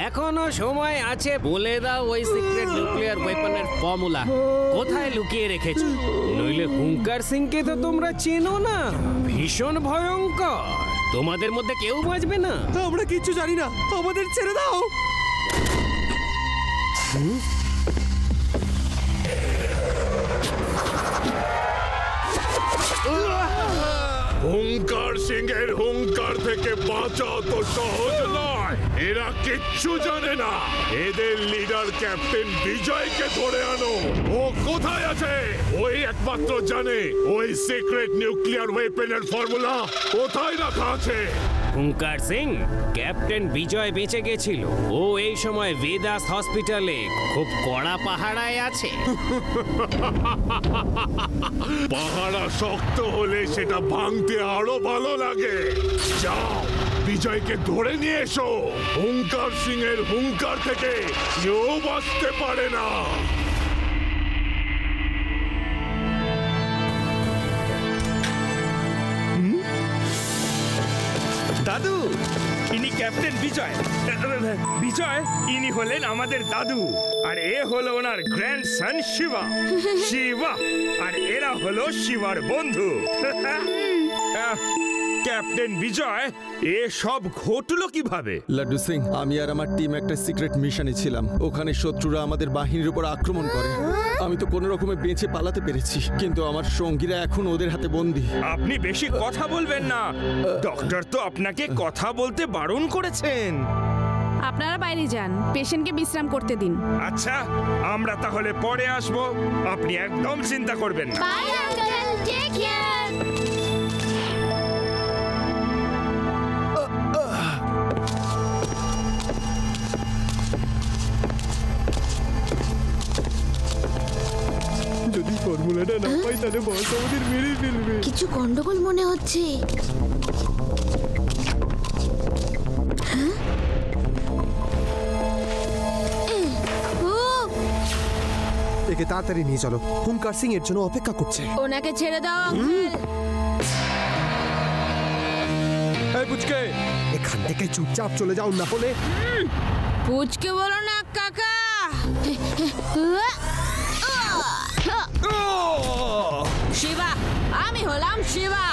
এখনো সময় আছে, বলে দাও ওই সিক্রেট নিউক্লিয়ার ওয়েপনের ফর্মুলা কোথায় লুকিয়ে রেখেছো। নইলে হুঙ্কার সিংকে তো তোমরা চেনো না, ভীষণ ভয়ঙ্কর, তোমাদের মধ্যে কেউ বাঁচবে না। আমরা কিচ্ছু জানি না, আমাদের ছেড়ে দাও। হুঙ্কার সিং এর হুঙ্কার থেকে বাঁচা তো সহজ নয়। এরা কিচ্ছু জানে না। এদের লিডার ক্যাপ্টেন বিজয়কে ধরে আনো। ও কোথায় আছে? ওই একমাত্র জানে ওই সিক্রেট নিউক্লিয়ার ওয়েপনের ফর্মুলা কোথায় রাখা আছে। হুঙ্কার সিং, ক্যাপ্টেন বিজয় বেঁচে গেছিল। ও এই সময় বেদাস হসপিটালে খুব কড়া পাহারায় আছে। পাহারা শক্ত হলে সেটা ভাঙতে আরো ভালো লাগে। যাও, বিজয়কে ধরে নিয়ে এসো। হুঙ্কার সিং এর হুঙ্কার থেকে কেউ বাঁচতে পারে না। দাদু, ইনি ক্যাপ্টেন বিজয়। বিজয় ইনি হলেন আমাদের দাদু, আর এ হলো ওনার গ্র্যান্ডসন শিবা। শিবা আর এরা হলো শিবার বন্ধু। ক্যাপ্টেন বিজয়, এ সব ঘটলো কিভাবে? লাড্ডু সিং, আমি আর আমার টিম একটা সিক্রেট মিশনে ছিলাম। ওখানে শত্রুরা আমাদের বাহিনীর উপর আক্রমণ করে। আমি তো কোনো রকমে বেঁচে পালাতে পেরেছি, কিন্তু আমার সঙ্গীরা এখন ওদের হাতে বন্দী। আপনি বেশি কথা বলবেন না, ডক্টর তো আপনাকে কথা বলতে বারণ করেছেন। আপনারা বাইরে যান, পেশেন্টকে বিশ্রাম করতে দিন। আচ্ছা, আমরা তাহলে পরে আসব, আপনি একদম চিন্তা করবেন না। Bye uncle, take care. যদি ফর্মুলাটা না পাই তাহলে বস আমাদের মেরে ফেলবে। কিছু গন্ডগোল মনে হচ্ছে। একে তাড়াতাড়ি নিয়ে চলো, হুঙ্কার সিং এর জন্য অপেক্ষা করছে। ওনাকে ছেড়ে দাও আঙ্কেল। এই পুচকে, এখান থেকে চুপচাপ চলে যাও, না হলে। পুচকে বলো না কাকা। শিবা, আমি হলাম শিবা।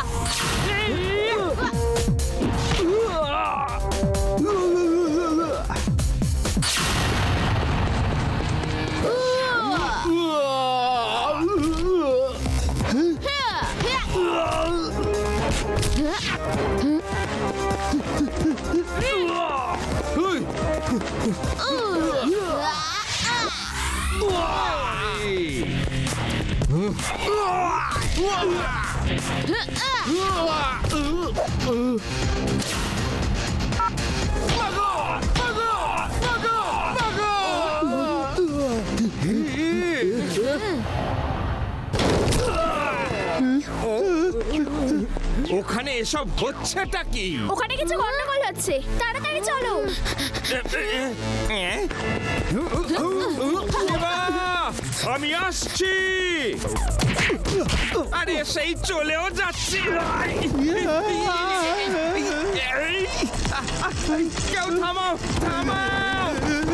ওখানে এসব হচ্ছেটা কি? ওখানে কিছু গন্ডগোল হচ্ছে, তাড়াতাড়ি চলো। আমি আসছি। আরে সেই চলেও যাচ্ছি। কেউ থামাও, থামাও,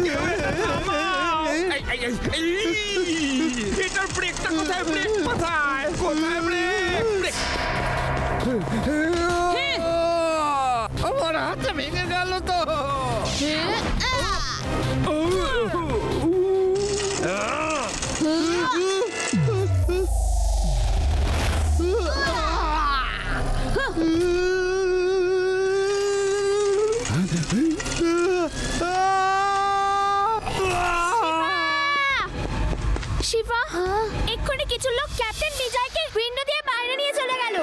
কেউ এটা থামাও। এটার ব্রেকটা কোথায়? ব্রেক কোথায়? কোথায় ব্রেক? আমার হাতে ভেঙে গেল তো। শিবা, এক্ষুনি কিছু লোক ক্যাপ্টেন বিজয়কে উইন্ডো দিয়ে বাইরে নিয়ে চলে গেল।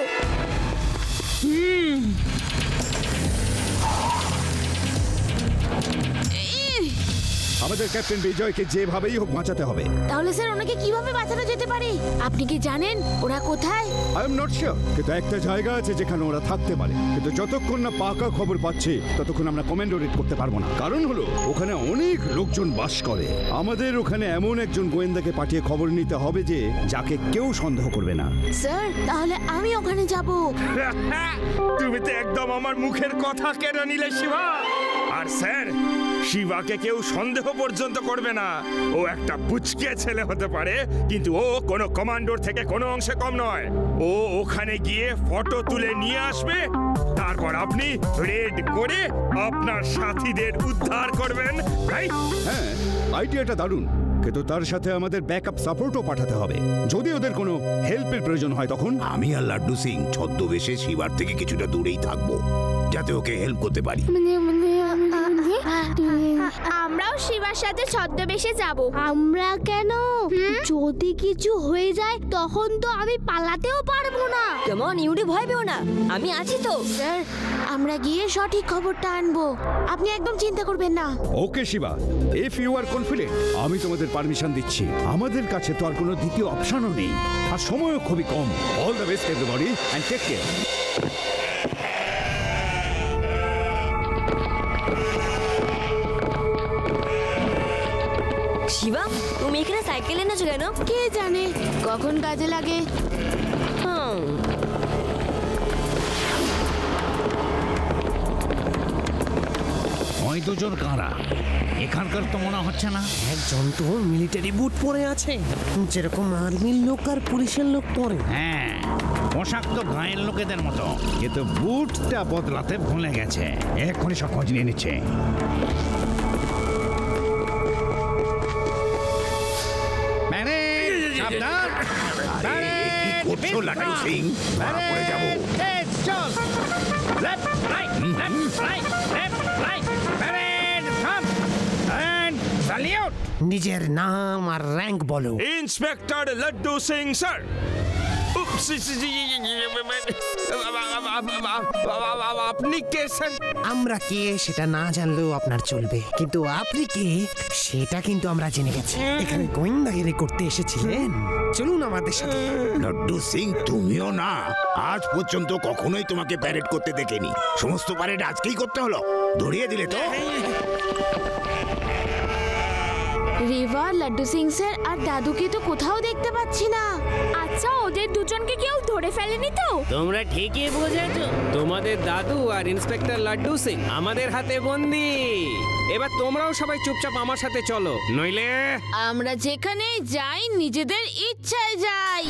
আমাদের ক্যাপ্টেন বিজয়কে যেভাবেই হোক বাঁচাতে হবে। তাহলে স্যার ওনাকে কিভাবে বাঁচানো যেতে পারে? আপনি কি জানেন ওরা কোথায়? আই এম নট শিওর, কিন্তু একটা জায়গা আছে যেখানে ওরা থাকতে পারে। কিন্তু যতক্ষণ না পাকা খবর পাচ্ছি ততক্ষণ আমরা কমেন্ডোরেট করতে পারবো না। কারণ হলো ওখানে অনেক লোকজন বাস করে। আমাদের ওখানে এমন একজন গোয়েন্দাকে পাঠিয়ে খবর নিতে হবে যে যাকে কেউ সন্দেহ করবে না। স্যার, তাহলে আমি ওখানে যাব। তুমি তো একদম আমার মুখের কথা কেড়ে নিলে শিবা। আর স্যার, শিবাকে কেউ সন্দেহ পর্যন্ত করবে না। ও একটা পুচকে ছেলে হতে পারে, কিন্তু ও কোনো কমান্ডোর থেকে কোনো অংশে কম নয়। ও ওখানে গিয়ে ফটো তুলে নিয়ে আসবে, তারপর আপনি রেড করে আপনার সাথীদের উদ্ধার করবেন, রাইট? হ্যাঁ, আইডিয়াটা দারুণ, কিন্তু তার সাথে আমাদের ব্যাকআপ সাপোর্টও পাঠাতে হবে। যদি ওদের কোনো হেল্পের প্রয়োজন হয় তখন আমি আর লাড্ডু সিং ছদ্মবেশে শিবার থেকে কিছুটা দূরেই থাকবো, যাতে ওকে হেল্প করতে পারি। আমরাও শিবার সাথে ছদ্মবেশে যাব। আমরা কেন? যদি কিছু হয়ে যায় তখন তো আমি পালাতেও পারবো না। কেমন ইউডি ভয় পেও না, আমি আছি তো। স্যার, আমরা গিয়ে সঠিক খবরটা আনবো, আপনি একদম চিন্তা করবেন না। Okay Shiva, if you are confident, আমি তোমাদের পারমিশন দিচ্ছি। আমাদের কাছে তো আর কোনো দ্বিতীয় অপশনও নেই, আর সময়ও খুবই কম। All the best everybody and take care. Shiva, তুমি এখানে সাইকেল এনেছো কেন? কে জানে কখন কাজে লাগে। ওই দুজন কারা? এখানকার তো মনে হচ্ছে না। একজন তো মিলিটারি বুট পরে আছে, যেরকম আর্মির লোক আর পুলিশের লোক পরে। হ্যাঁ, পোশাক তো গায়ের লোকেদের মতো, কিন্তু বুটটা বদলাতে ভুলে গেছে। এক্ষুনি সব খোঁজ নিয়ে নিচ্ছে। সাবধান! কি করছো লাড্ডু সিং? ধরা পড়ে যাবো। নিজের নাম আর র্যাঙ্ক বলো। Inspector Laddu Singh sir. আপনি কে স্যার? আমরা কে সেটা না জানলেও আপনার চলবে, কিন্তু আপনি কে সেটা কিন্তু আমরা জেনে গেছি। এখানে গোয়েন্দাগিরি করতে এসেছিলেন, চলুন আমাদের সাথে। লাড্ডু সিং, তুমিও না। আজ পর্যন্ত কখনোই তোমাকে প্যারেড করতে দেখিনি। সমস্ত প্যারেড আজকেই করতে হলো? ধরিয়ে দিলে তো। রেবা, লাড্ডু সিং স্যার আর দাদুকে তো কোথাও দেখতে পাচ্ছি না। আচ্ছা, ওদের দুজনকে কেউ ধরে ফেলেনি তো? তোমরা ঠিকই বুঝেছো, তোমাদের দাদু আর ইন্সপেক্টর লাড্ডু সিং আমাদের হাতে বন্দি। এবার তোমরাও সবাই চুপচাপ আমার সাথে চলো, নইলে আমরা যেখানে যাই নিজেদের ইচ্ছায় যাই।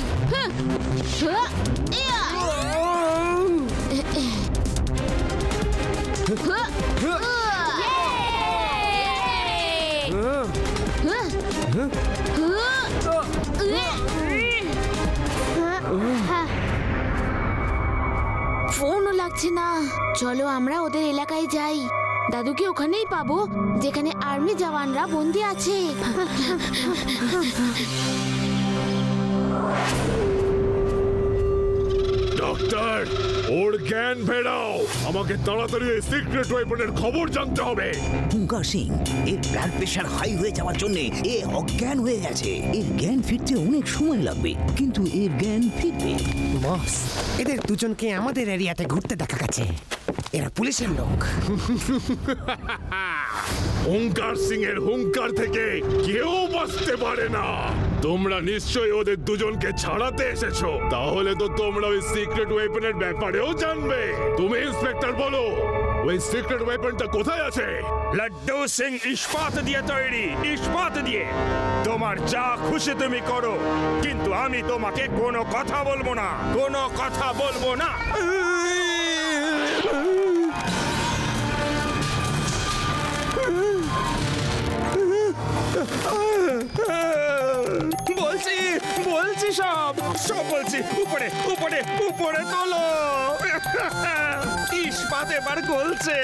ফোনও লাগছে না। চলো আমরা ওদের এলাকায় যাই, দাদুকে ওখানেই পাবো যেখানে আর্মি জওয়ানরা বন্দি আছে। ডক্টর, ওর জ্ঞান ফেরাও। আমাকে তাড়াতাড়ি এই সিক্রেট ওয়েপনের খবর জানতে হবে। হুঙ্কার সিং, এর ব্লাড প্রেশার হাই হয়ে যাওয়ার জন্য এ অজ্ঞান হয়ে গেছে। এর জ্ঞান ফিরতে অনেক সময় লাগবে, কিন্তু এর জ্ঞান ফিরবে। বস, এদের দুজনকে আমাদের এরিয়াতে ঘুরতে দেখা গেছে। এরা পুলিশের লোক। হুঙ্কার সিং এর হুঙ্কার থেকে কেউ বাঁচতে পারে না। তোমরা নিশ্চয়ই ওদের দুজনকে ছাড়াতে এসেছো, তাহলে তো তোমরা ওই সিক্রেট ওয়েপনের ব্যাপারেও জানবে। তুমি ইন্সপেক্টর বলো, ওই সিক্রেট ওয়েপনটা কোথায় আছে? লাড্ডু সিং ইস্পাত দিয়ে তৈরি, ইস্পাত দিয়ে। তোমার যা খুশি তুমি করো, কিন্তু আমি তোমাকে কোনো কথা বলবো না, কোনো কথা বলবো না। বলছি বলছি সব সব বলছি। উপরে উপরে উপরে তোলো। ইস্পাত এবার গলছে।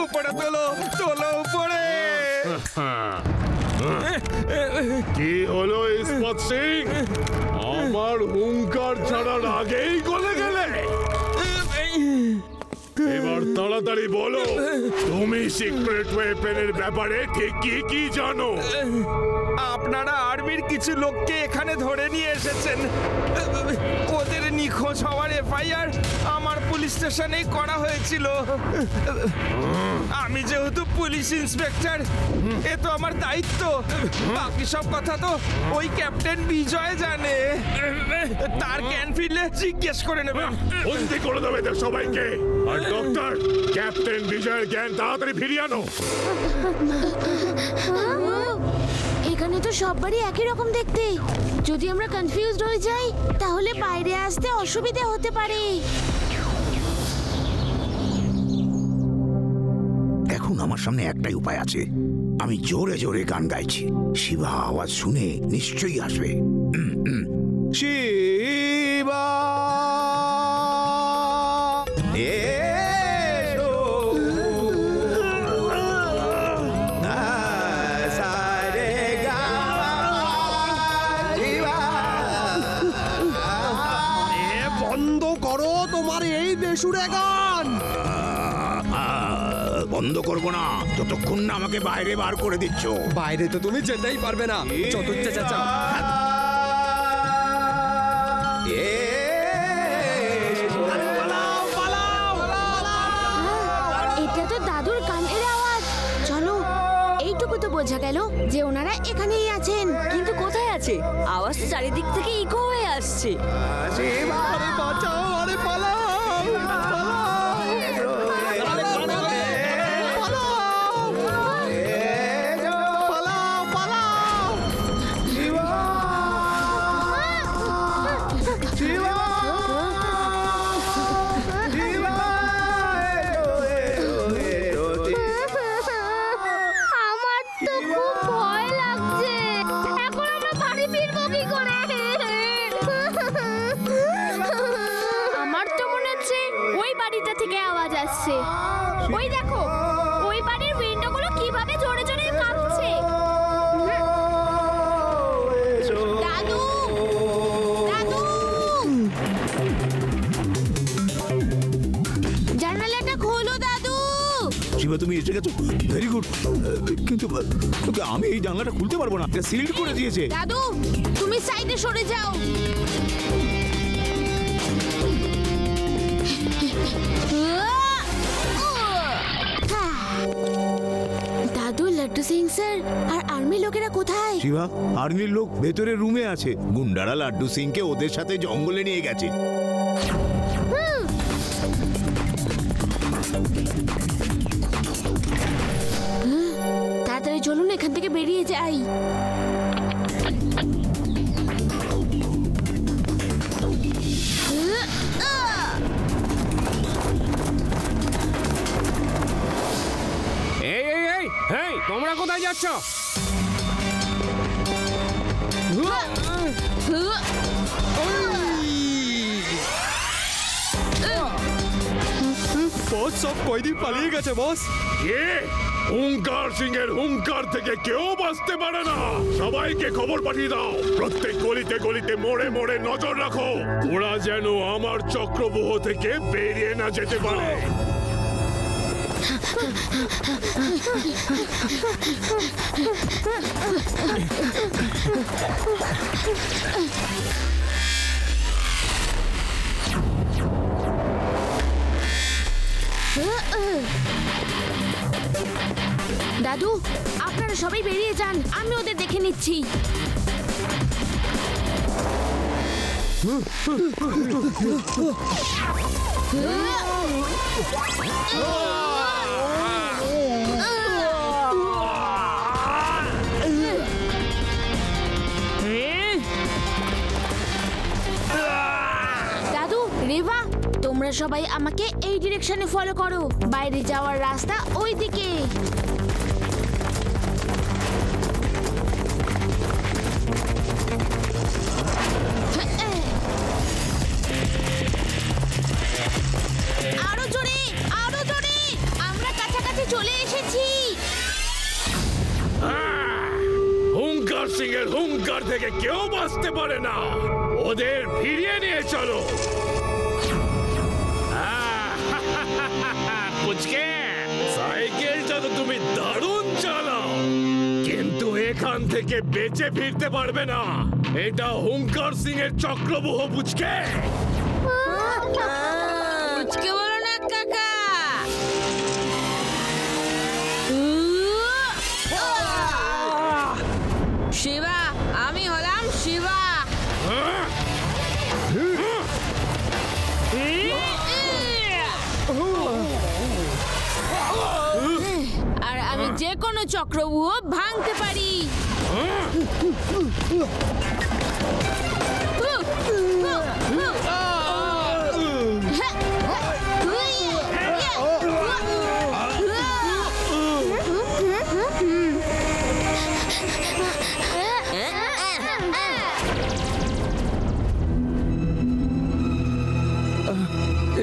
উপরে তোলো তোলো উপরে। কি হলো ইস্পাত সিং? আমার হুঙ্কার ছাড়ার আগেই গলে গেলে। এবার তাড়াতাড়ি বলো, তুমি সিক্রেট ওয়েপনের ব্যাপারে ঠিক কি কি জানো? আপনারা আর্মির কিছু লোককে এখানে ধরে নিয়ে এসেছেন। ওদের নিখোঁজ হওয়ার এফআইআর আমার পুলিশ স্টেশনেই করা হয়েছিল। আমি যেহেতু পুলিশ ইন্সপেক্টর, এ তো আমার দায়িত্ব। বাকি সব কথা তো ওই ক্যাপ্টেন বিজয় জানে। তার জ্ঞান ফিরলে জিজ্ঞেস করে নেবেন। বন্দি করে দেবে এদের সবাইকে। আর ডক্টর, ক্যাপ্টেন বিজয়ের জ্ঞান তাড়াতাড়ি ফিরিয়ে আনো। এখানে তো সববারই একই রকম দেখতে। যদি আমরা কনফিউজড হয়ে যাই তাহলে বাইরে আসতে অসুবিধা হতে পারে। এখন আমার সামনে একটাই উপায় আছে। আমি জোরে জোরে গান গাইছি, শিবা আওয়াজ শুনে নিশ্চয়ই আসবে। শিবা বন্ধ করো তোমার এই বেসুরে গান। বন্ধ করবো না যতক্ষণ না আমাকে বাইরে বার করে দিচ্ছ। বাইরে তো তুমি যেতেই পারবে না, যত ইচ্ছা চাচাও। এটা তো দাদুর কানের আওয়াজ। চলো, এইটুকু তো বোঝা গেল যে ওনারা এখানেই আছেন। কিন্তু কোথায় আছে? আওয়াজ তো চারিদিক থেকে ইকো হয়ে আসছে। আরে বাঁচাও, আরে পালাও। আমার তো খুব ভয় লাগছে। এখন আমরা বাড়ি ফিরবো কি করে? আমার তো মনে হচ্ছে ওই বাড়িটা থেকে আওয়াজ আসছে। ওই দেখো, ওই বাড়ির উইন্ডোগুলো কিভাবে জোরে জোরে কাঁপছে। দাদু, দাদু, জানালাটা খোলো দাদু। শিবা তুমি এসে গেছো, ভেরি গুড। কিন্তু আমি এই জানলাটা খুলতে পারবো না, এটা সিল করে দিয়েছে। দাদু, তুমি সাইডে সরে যাও। দাদু, লাড্ডু সিং স্যার আর আর্মি লোকেরা কোথায়? শিবা, আর্মির লোক ভেতরে রুমে আছে। গুন্ডারা লাড্ডু সিংকে ওদের সাথে জঙ্গলে নিয়ে গেছে। তাড়াতাড়ি চলুন এখান থেকে বেরিয়ে যাই। এই এই এই এই, তোমরা কোথায় যাচ্ছ? বস, সব কয়দিন পালিয়ে গেছে বস। কে? হুঙ্কার সিং এর হুঙ্কার থেকে কেউ বাঁচতে পারে না। সবাইকে খবর পাঠিয়ে দাও, প্রত্যেক গলিতে গলিতে মোড়ে মোড়ে নজর রাখো, ওরা যেন আমার চক্রব্যূহ থেকে বেরিয়ে না যেতে পারে। দাদু, আপনারা সবাই বেরিয়ে যান, আমি ওদের দেখে নিচ্ছি। দাদু, রেভা, তোমরা সবাই আমাকে এই ডিরেকশনে ফলো করো। বাইরে যাওয়ার রাস্তা ওই দিকে। আরো জোরে, আরো জোরে, আমরা কাছাকাছি চলে এসেছি। হুঙ্কার সিং এর হুঙ্কার থেকে কেউ বাঁচতে পারে না, ওদের ফিরিয়ে নিয়ে চলো। পুচকে, সাইকেলটা তো তুমি দারুণ চালাও, কিন্তু এখান থেকে বেঁচে ফিরতে পারবে না। এটা হুঙ্কার সিং এর চক্রব্যূহ, পুচকে। পুচকে বলো না কাকা। শিবা, আমি হলাম শিবা। যে কোনো চক্রব্যূহ ভাঙতে পারি।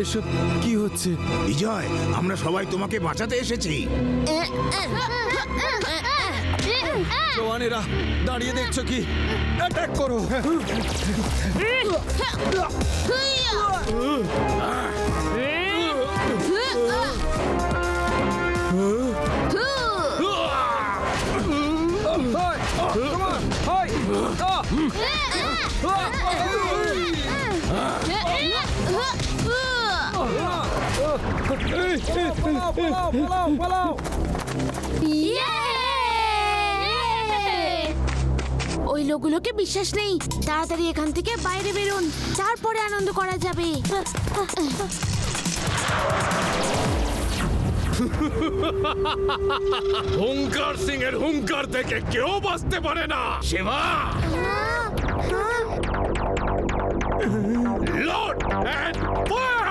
এসব কি হচ্ছে? বিজয়, আমরা সবাই তোমাকে বাঁচাতে এসেছি। জওয়ানেরা দাঁড়িয়ে দেখছো কি? অ্যাটাক করো! ওই লোকগুলোকে বিশ্বাস নেই। তাড়াতাড়ি এখান থেকে বাইরে বেরোন, তারপরে আনন্দ করা যাবে। হুঙ্কার সিং এর হুঙ্কার থেকে কেউ বাঁচতে পারে না। Shiva, load and fire!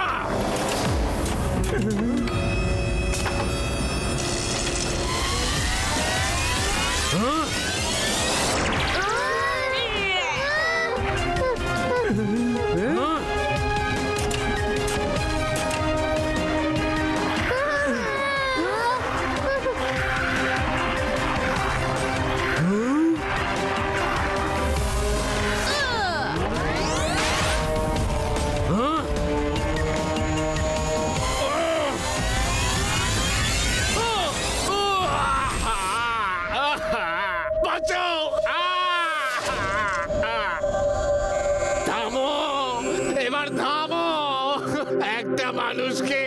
মানুষকে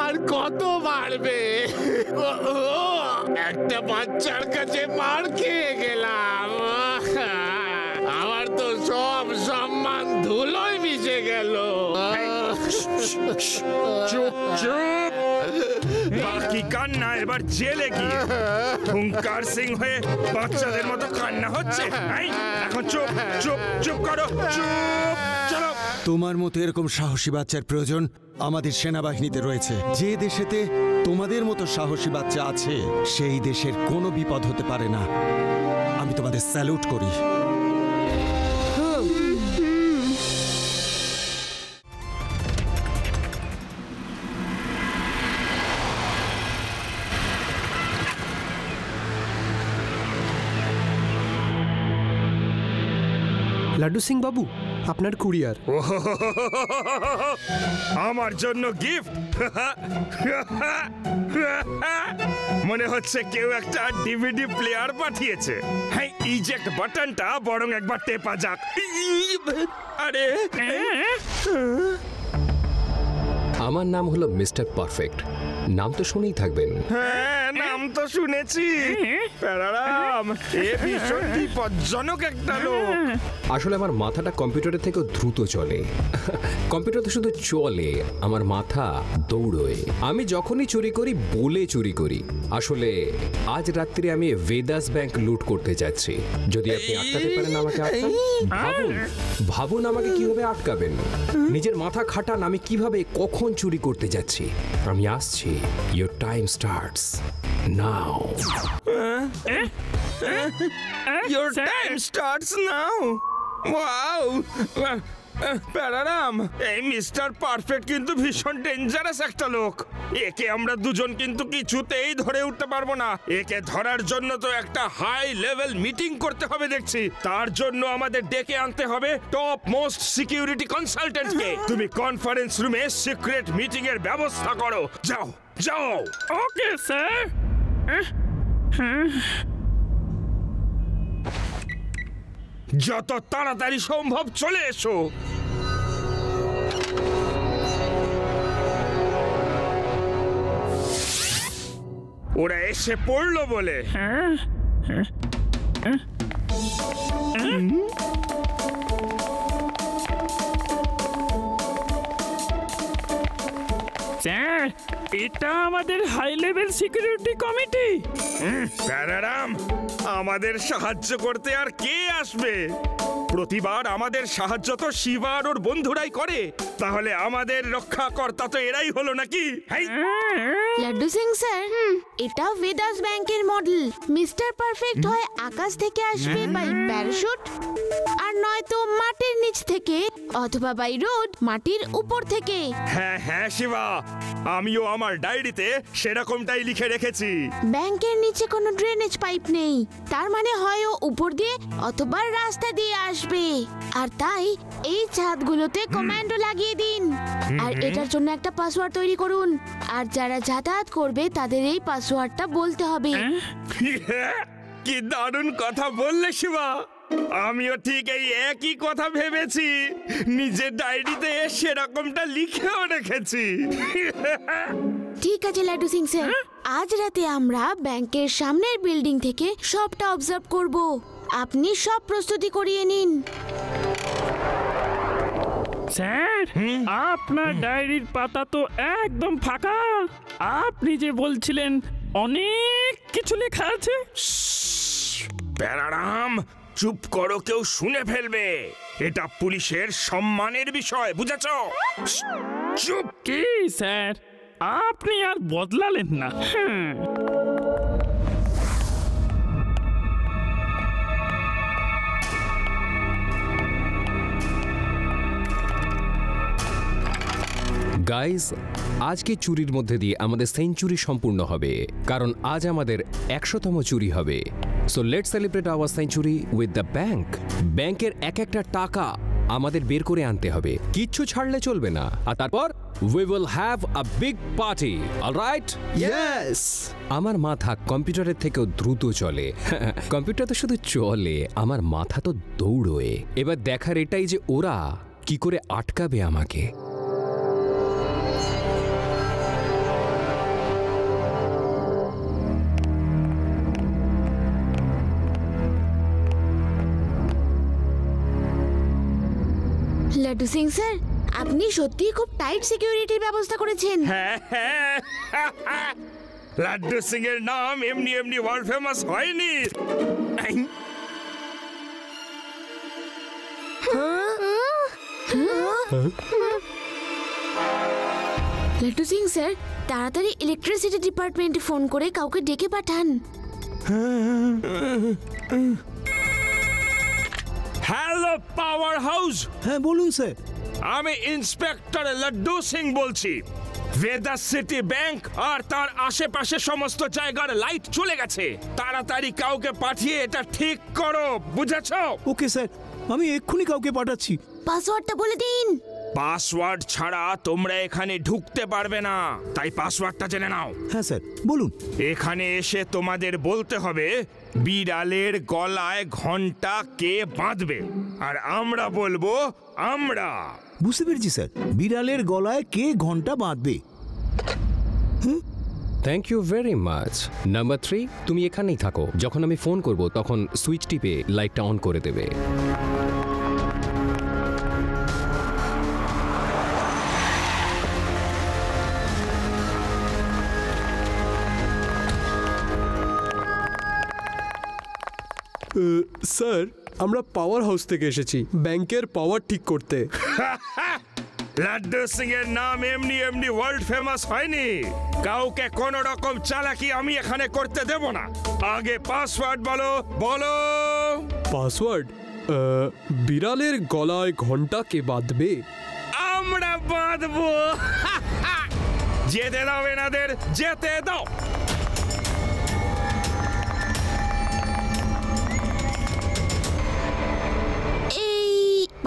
আর কত মারবে? একটা বাচ্চার কাছে মার খেয়ে গেলাম। আমার তো সব সম্মান ধুলোয় মিশে গেল। চুপ চুপ, বাকি কান্না এবার জেলে গিয়ে। হুঙ্কার সিং হয়ে বাচ্চাদের মতো কান্না হচ্ছে। এখন চুপ চুপ চুপ করো, চুপ। চলো। তোমার মতো এরকম সাহসী বাচ্চার প্রয়োজন আমাদের সেনাবাহিনীতে রয়েছে। যে দেশেতে তোমাদের মতো সাহসী বাচ্চা আছে, সেই দেশের কোনো বিপদ হতে পারে না। আমি তোমাদের স্যালুট করি। লাড্ডু সিং বাবু, আপনার কুরিয়ার। আমার জন্য গিফট? মনে হচ্ছে কেউ একটা ডিভিডি প্লেয়ার পাঠিয়েছে। হ্যাঁ, ইজেক্ট বাটনটা বরং একবার টেপা যাক। আরে, আমার নাম হলো মিস্টার পারফেক্ট। নাম তো শুনেই থাকবেন। হ্যাঁ, নাম তো শুনেছি। প্যারারাম, এ ভীষণ বিপজ্জনক একটা লোক। আসলে আমার মাথাটা কম্পিউটারের থেকেও দ্রুত চলে। কম্পিউটার তো শুধু চলে, আমার মাথা দৌড়োয়। আমি যখনই চুরি করি বলে চুরি করি। আসলে আজ রাত্রে আমি ভেদাস ব্যাংক লুট করতে যাচ্ছি। যদি আপনি আটকাতে পারেন আমাকে, ভাবুন আমাকে কিভাবে আটকাবেন। নিজের মাথা খাটান, আমি কিভাবে কখন চুরি করতে যাচ্ছি। আমি আসছি। Your time starts now. Your time starts now. Wow. প্যারারাম, এই মিস্টার পারফেক্ট কিন্তু ভীষণ ডেঞ্জারাস একটা লোক। একে আমরা দুজন কিন্তু কিছুতেই ধরে উঠতে পারবো না। একে ধরার জন্য তো একটা হাই লেভেল মিটিং করতে হবে দেখছি। তার জন্য আমাদের ডেকে আনতে হবে টপ মোস্ট সিকিউরিটি কনসালটেন্টকে। তুমি কনফারেন্স রুমে সিক্রেট মিটিং এর ব্যবস্থা করো। যাও যাও। Okay sir. যত তাড়াতাড়ি সম্ভব চলে এসো। ওরা এসে পড়লো বলে। স্যার, এটা আমাদের হাই লেভেল সিকিউরিটি কমিটি। প্যারারাম, আমাদের সাহায্য করতে আর কে আসবে? প্রতিবার আমাদের সাহায্য তো শিবা আর ওর বন্ধুরাই করে, তাহলে আমাদের রক্ষাকর্তা তো এরাই হলো নাকি? লাড্ডু সিং স্যার, এটা বেদাস ব্যাংকের মডেল। মিস্টার পারফেক্ট হয় আকাশ থেকে আসবে বাই প্যারাশুট, আর নয়তো মাটির নিচ থেকে, অথবা বাই রোড মাটির উপর থেকে। হ্যাঁ হ্যাঁ শিবা, আমিও আমার ডায়েরিতে সেরকমটাই লিখে রেখেছি। ব্যাংকের নিচে কোনো ড্রেনেজ পাইপ নেই, তার মানে হয় ও উপর দিয়ে অথবা রাস্তা দিয়ে আসবে। আর তাই এই ছাদগুলোতে কমান্ডো লাগিয়ে দিন, আর এটার জন্য একটা পাসওয়ার্ড তৈরি করুন। আর যারা যাতায়াত করবে তাদের এই পাসওয়ার্ডটা বলতে হবে। কি দারুণ কথা বললে শিবা, আমিও ঠিক এই একই কথা ভেবেছি, নিজের ডায়েরিতে সেরকমটা লিখেও রেখেছি। ঠিক আছে লাড্ডু সিং স্যার, আজ রাতে আমরা ব্যাংকের সামনের বিল্ডিং থেকে সবটা অবজার্ভ করব। আপনি সব প্রস্তুতি করিয়ে নিন। স্যার, আপনার ডায়েরির পাতা তো একদম ফাঁকা। আপনি যে বলছিলেন অনেক কিছু লেখা আছে। প্যারারাম, চুপ করো, কেউ শুনে ফেলবে। এটা পুলিশের সম্মানের বিষয়, বুঝেছো? চুপ। কি স্যার, আপনি আর বদলালেন না। গাইজ, আজকে চুরির মধ্যে দিয়ে আমাদের সেঞ্চুরি সম্পূর্ণ হবে, কারণ আজ আমাদের 100তম চুরি হবে। So let's celebrate our century with the bank. ব্যাংকের এক একটা টাকা আমাদের বের করে আনতে হবে, কিচ্ছু ছাড়লে চলবে না। আর তারপর we will have a big party, alright? Yes. আমার মাথা কম্পিউটারের থেকেও দ্রুত চলে। কম্পিউটার তো শুধু চলে, আমার মাথা তো দৌড়োয়। এবার দেখার এটাই যে ওরা কি করে আটকাবে আমাকে। লাড্ডু সিং স্যার, আপনি সত্যিই খুব টাইট সিকিউরিটির ব্যবস্থা করেছেন। লাড্ডু সিং এর নাম এমনি এমনি ওয়ার্ল্ড ফেমাস হয়নি। লাড্ডু সিং স্যার, তাড়াতাড়ি ইলেকট্রিসিটি ডিপার্টমেন্টে ফোন করে কাউকে ডেকে পাঠান। Hello power house. হ্যাঁ বলুন স্যার। আমি ইন্সপেক্টর লাড্ডু সিং বলছি। ভেদাস সিটি ব্যাংক আর তার আশেপাশে সমস্ত জায়গার লাইট চলে গেছে। তাড়াতাড়ি কাউকে পাঠিয়ে এটা ঠিক করো, বুঝেছো? ওকে স্যার, আমি এক্ষুনি কাউকে পাঠাচ্ছি। পাসওয়ার্ডটা বলে দিন। পাসওয়ার্ড ছাড়া তোমরা এখানে ঢুকতে পারবে না, তাই পাসওয়ার্ডটা জেনে নাও। হ্যাঁ স্যার বলুন। এখানে এসে তোমাদের বলতে হবে বিড়ালের গলায় ঘন্টা কে বাঁধবে, আর আমরা বলবো আমরা। বুঝতে পেরেছি স্যার, বিড়ালের গলায় কে ঘন্টা বাঁধবে। Thank you very much. Number 3, তুমি এখানেই থাকো। যখন আমি ফোন করব তখন সুইচ টিপে লাইটটা অন করে দেবে। স্যার, আমরা পাওয়ার হাউস থেকে এসেছি ব্যাংকের পাওয়ার ঠিক করতে। লাড্ডু সিং এর নাম এমনি এমনি ওয়ার্ল্ড ফেমাস হয়নি। কাউকে কোন রকম চালাকি আমি এখানে করতে দেব না। আগে পাসওয়ার্ড বলো। বলো পাসওয়ার্ড। বিড়ালের গলায় ঘন্টা কে বাঁধবে? আমরা বাঁধবো। যেতে দাও এনাদের, যেতে দাও।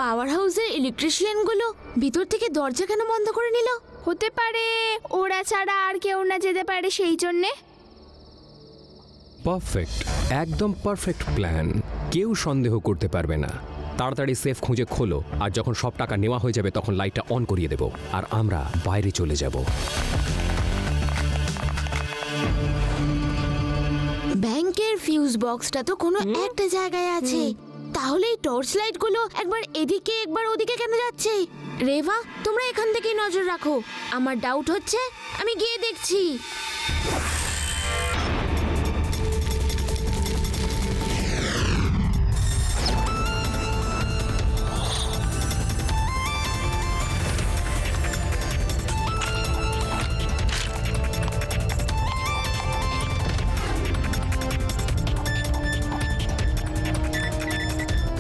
পাওয়ার হাউসের ইলেকট্রিশিয়ান গুলো ভিতর থেকে দরজা কেন বন্ধ করে নিল? হতে পারে ওরা ছাড়া আর কেউ না যেতে পারে সেই জন্যে। পারফেক্ট, একদম পারফেক্ট প্ল্যান। কেউ সন্দেহ করতে পারবে না। তাড়াতাড়ি সেফ খুঁজে খোলো, আর যখন সব টাকা নেওয়া হয়ে যাবে তখন লাইটটা অন করিয়ে দেব, আর আমরা বাইরে চলে যাব। ব্যাংকের ফিউজ বক্সটা তো কোনো একটা জায়গায় আছে, তাহলে এই টর্চ লাইট গুলো একবার এদিকে একবার ওদিকে কেন যাচ্ছে? রেভা, তোমরা এখান থেকেই নজর রাখো। আমার ডাউট হচ্ছে, আমি গিয়ে দেখছি।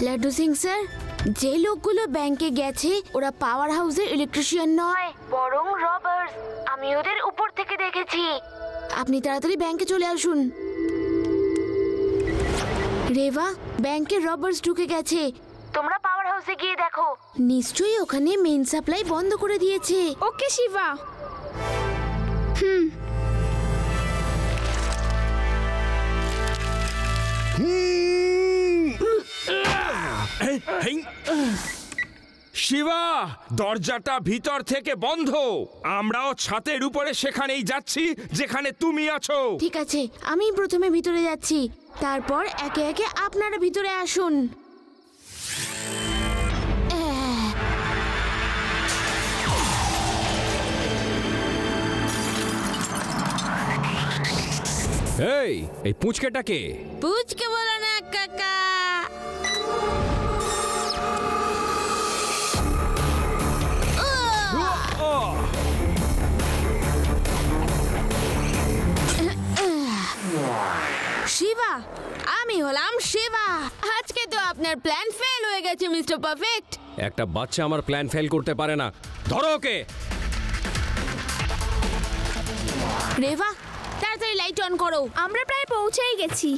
লাড্ডু সিং স্যার, যে লোকগুলো ব্যাংকে গেছে ওরা পাওয়ার হাউসের ইলেকট্রিশিয়ান নয়, বরং রবার্স। আমি ওদের উপর থেকে দেখেছি। আপনি তাড়াতাড়ি ব্যাংকে চলে আসুন। রেভা, ব্যাংকে রবার্স ঢুকে গেছে। তোমরা পাওয়ার হাউসে গিয়ে দেখো। নিশ্চয়ই ওখানে মেইন সাপ্লাই বন্ধ করে দিয়েছে। ওকে শিবা। শিবা, দরজাটা ভিতর থেকে বন্ধ। আমরাও ছাদের উপরে সেখানেই যাচ্ছি যেখানে তুমি আছো। ঠিক আছে, আমি প্রথমে ভিতরে যাচ্ছি, তারপর একে একে আপনারা ভিতরে আসুন। এই পুচকেটাকে পুচকে বলো না কাকা। শিবা, আমি হলাম শিবা। আজকে তো আপনার প্ল্যান ফেল হয়ে গেছে মিস্টার পারফেক্ট। একটা বাচ্চা আমার প্ল্যান ফেল করতে পারে না। ধরো ওকে। রেভা, তাড়াতাড়ি লাইট অন করো। আমরা প্রায় পৌঁছেই গেছি।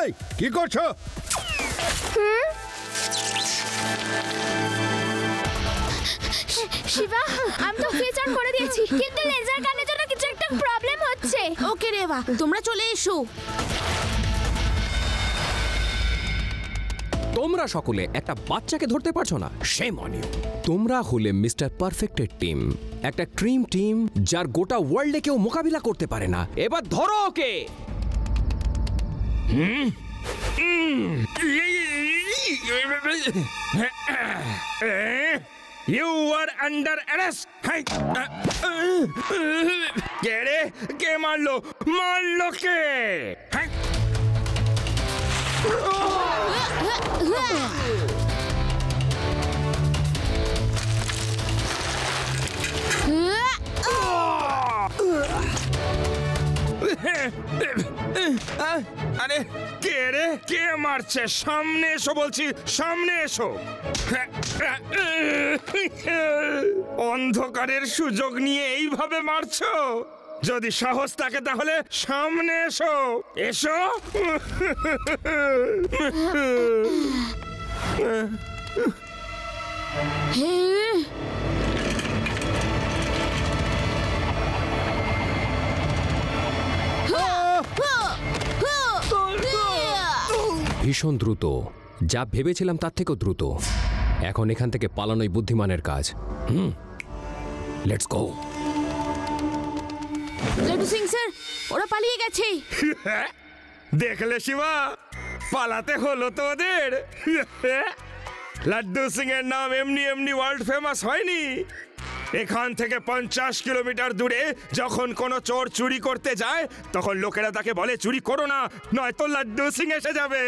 এই কি করছো? শিবা, আমি তো সুইচ অন করে দিয়েছি, কিন্তু লেজার গানের জন্য কিছু একটা প্রবলেম হচ্ছে। ওকে রেভা, তোমরা চলে এসো। তোমরা সকলে একটা বাচ্চাকে ধরতে পারছো না? Shame on you. তোমরা হলে মিস্টার পারফেক্টের টিম, একটা ড্রিম টিম যার গোটা ওয়ার্ল্ডে কেউ মোকাবিলা করতে পারে না। এবার ধরো ওকে। You are under arrest. কে রে? কে মারলো? মারলো কে? আরে কে রে? কে মারছে? সামনে এসো বলছি, সামনে এসো। অন্ধকারের সুযোগ নিয়ে এইভাবে মারছো? যদি সাহস থাকে তাহলে সামনে এসো। এসো। ভীষণ দ্রুত, যা ভেবেছিলাম তার থেকেও দ্রুত। এখন এখান থেকে পালানোই বুদ্ধিমানের কাজ। Let's go. Laddu Singh sir, ওরা পালিয়ে গেছে। দেখলে শিবা, পালাতে হলো তো ওদের। লাড্ডু সিং এর নাম এমনি এমনি ওয়ার্ল্ড ফেমাস হয়নি। এখান থেকে 50 কিলোমিটার দূরে যখন কোনো চোর চুরি করতে যায়, তখন লোকেরা তাকে বলে চুরি করো না, নয়তো লাড্ডু সিং এসে যাবে।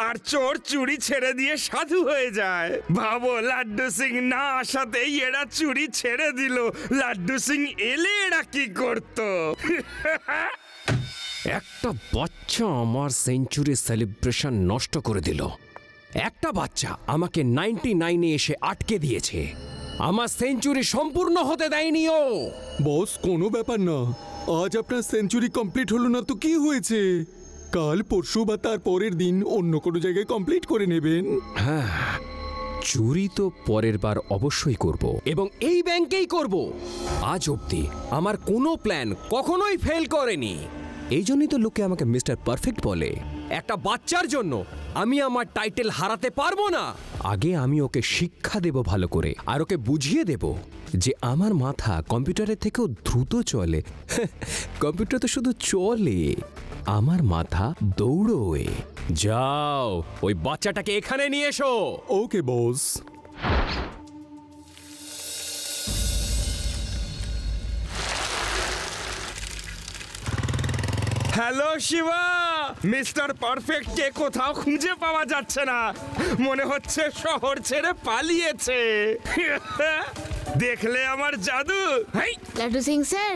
আর চোর চুরি ছেড়ে দিয়ে সাধু হয়ে যায়। ভাবো, লাড্ডু সিং না আসাতেই এরা চুরি ছেড়ে দিল। লাড্ডু সিং এলে এরা কি করতো? একটা বাচ্চা আমার সেঞ্চুরি সেলিব্রেশন নষ্ট করে দিল। একটা বাচ্চা আমাকে 99-এ এসে আটকে দিয়েছে। আমার সেঞ্চুরি সম্পূর্ণ হতে দেয়নি ও। বস, কোনো ব্যাপার না। আজ আপনার সেঞ্চুরি কমপ্লিট হলো না তো কি হয়েছে? কাল পরশু বা তার পরের দিন অন্য কোনো জায়গায় কমপ্লিট করে নেবেন। হ্যাঁ, চুরি তো পরের বার অবশ্যই করব, এবং এই ব্যাংকেই করব। আজ অবধি আমার কোনো প্ল্যান কখনোই ফেল করেনি। এই জন্যই তো লোকে আমাকে মিস্টার পারফেক্ট বলে। একটা বাচ্চার জন্য আমি আমার টাইটেল হারাতে পারবো না। আগে আমি ওকে শিক্ষা দেব ভালো করে, আর ওকে বুঝিয়ে দেব যে আমার মাথা কম্পিউটারের থেকেও দ্রুত চলে। কম্পিউটার তো শুধু চলে, আমার মাথা দৌড়োয়। যাও, ওই বাচ্চাটাকে এখানে নিয়ে এসো। ওকে বস। হ্যালো শিবা, মিস্টার পারফেক্টকে কোথাও খুঁজে পাওয়া যাচ্ছে না। মনে হচ্ছে শহর ছেড়ে পালিয়েছে। দেখলে আমার জাদু? লাড্ডু সিং স্যার,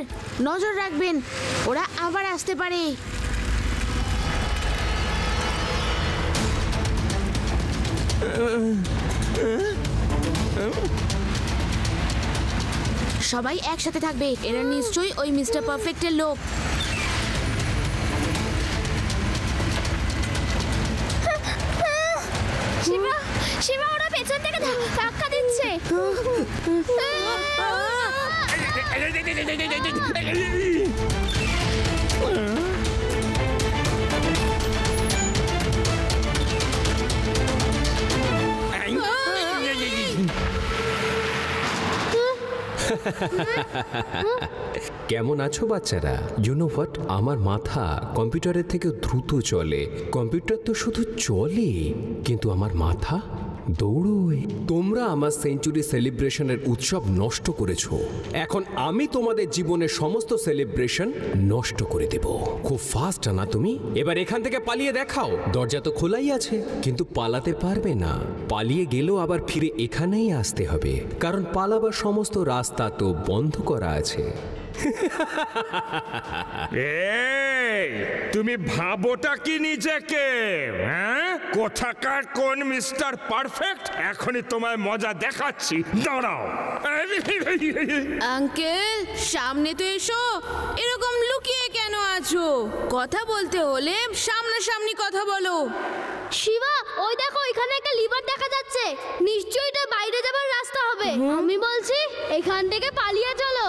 নজর রাখবেন, ওরা আবার আসতে পারে। সবাই একসাথে থাকবে, এরা নিশ্চয়ই ওই মিস্টার পারফেক্টের লোক। শিবা, শিবা, ওরা পেছন থেকে ধাক্কা দিচ্ছে। কেমন আছো বাচ্চারা? ইউ নো হোয়াট, আমার মাথা কম্পিউটারের থেকে দ্রুত চলে। কম্পিউটার তো শুধু চলে, কিন্তু আমার মাথা দৌড়োয়। তোমরা আমার সেঞ্চুরি সেলিব্রেশনের উৎসব নষ্ট করেছো। এখন আমি তোমাদের জীবনের সমস্ত সেলিব্রেশন নষ্ট করে দেব। খুব ফাস্ট না তুমি? এবার এখান থেকে পালিয়ে দেখাও। দরজা তো খোলাই আছে, কিন্তু পালাতে পারবে না। পালিয়ে গেলেও আবার ফিরে এখানেই আসতে হবে, কারণ পালাবার সমস্ত রাস্তা তো বন্ধ করা আছে। এই, তুমি ভাবোটা কি নিজেকে? হ্যাঁ, কোথাকার কোন মিস্টার পারফেক্ট? এখনই তোমায় মজা দেখাচ্ছি, দাঁড়াও। আঙ্কেল, সামনে তো এসো। এরকম লুকিয়ে কেন আছো? কথা বলতে হলে সামনাসামনি কথা বলো। শিবা, ওই দেখো, এখানে একটা লিভার দেখা যাচ্ছে। নিশ্চয়ই এটা বাইরে যাবার রাস্তা হবে। আমি বলছি এখান থেকে পালিয়ে চলো।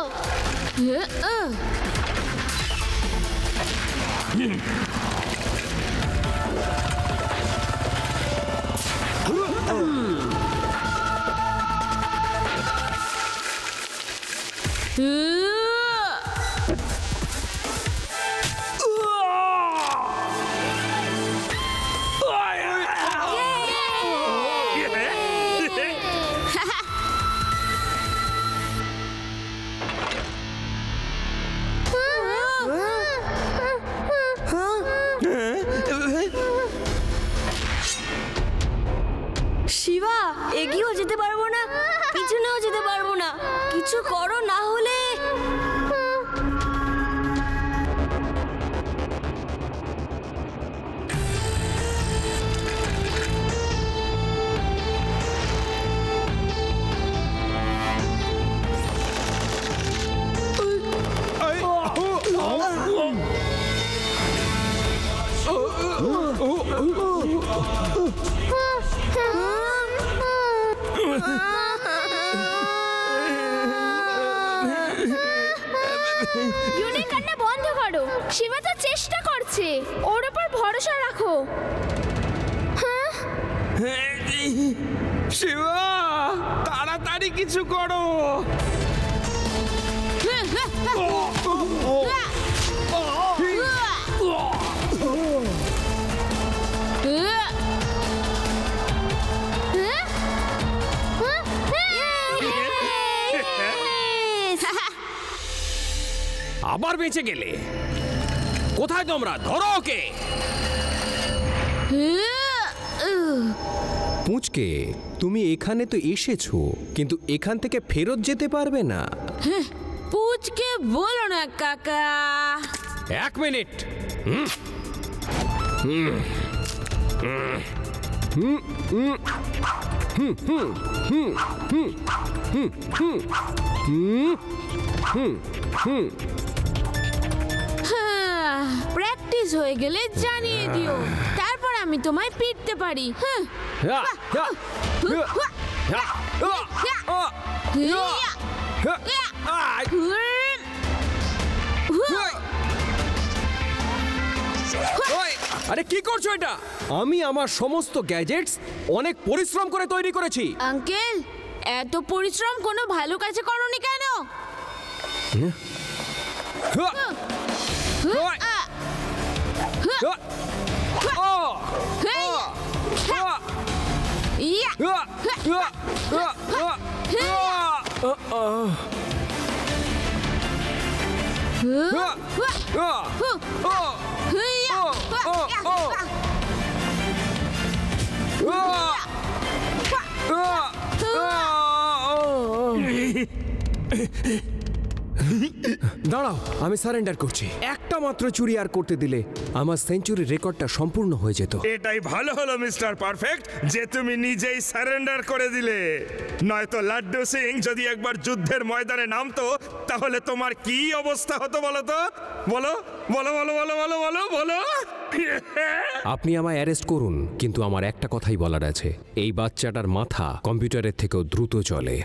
শিবা, এগিয়েও যেতে পারবো না, পিছনেও যেতে পারবো না। কিছু করো, না হলে। ইউনিক কান্না বন্ধ করো। শিবা তো চেষ্টা করছে, ওর উপর ভরসা রাখো। শিবা, তাড়াতাড়ি কিছু করো। আবার বেঁচে গেলে। কোথায় তোমরা? ধরো ওকে। পুচকে, তুমি এখানে তো এসেছো, কিন্তু এখান থেকে ফেরত যেতে পারবে না। পুচকে বলো না কাকা। 1 মিনিট। প্র্যাকটিস হয়ে গেলে জানিয়ে দিও, তারপর আমি তোমায় পিটতে পারি। আরে কি করছো এটা? আমি আমার সমস্ত গ্যাজেটস অনেক পরিশ্রম করে তৈরি করেছি। আঙ্কেল, এত পরিশ্রম কোনো ভালো কাজে করনি কেন? দাঁড়াও, আমি সারেন্ডার করছি। একটা মাত্র চুরি আর করতে দিলে আমার সেঞ্চুরি রেকর্ডটা সম্পূর্ণ হয়ে যেত। এটাই ভালো হলো মিস্টার পারফেক্ট যে তুমি নিজেই সারেন্ডার করে দিলে। নয়তো লাড্ডু সিং যদি একবার যুদ্ধের ময়দানে নামতো তাহলে তোমার কি অবস্থা হতো বলো তো? বলো বলো বলো বলো বলো বলো বলো। আপনি আমায় অ্যারেস্ট করুন, কিন্তু আমার একটা কথাই বলার আছে, এই বাচ্চাটার মাথা কম্পিউটারের থেকেও দ্রুত চলে।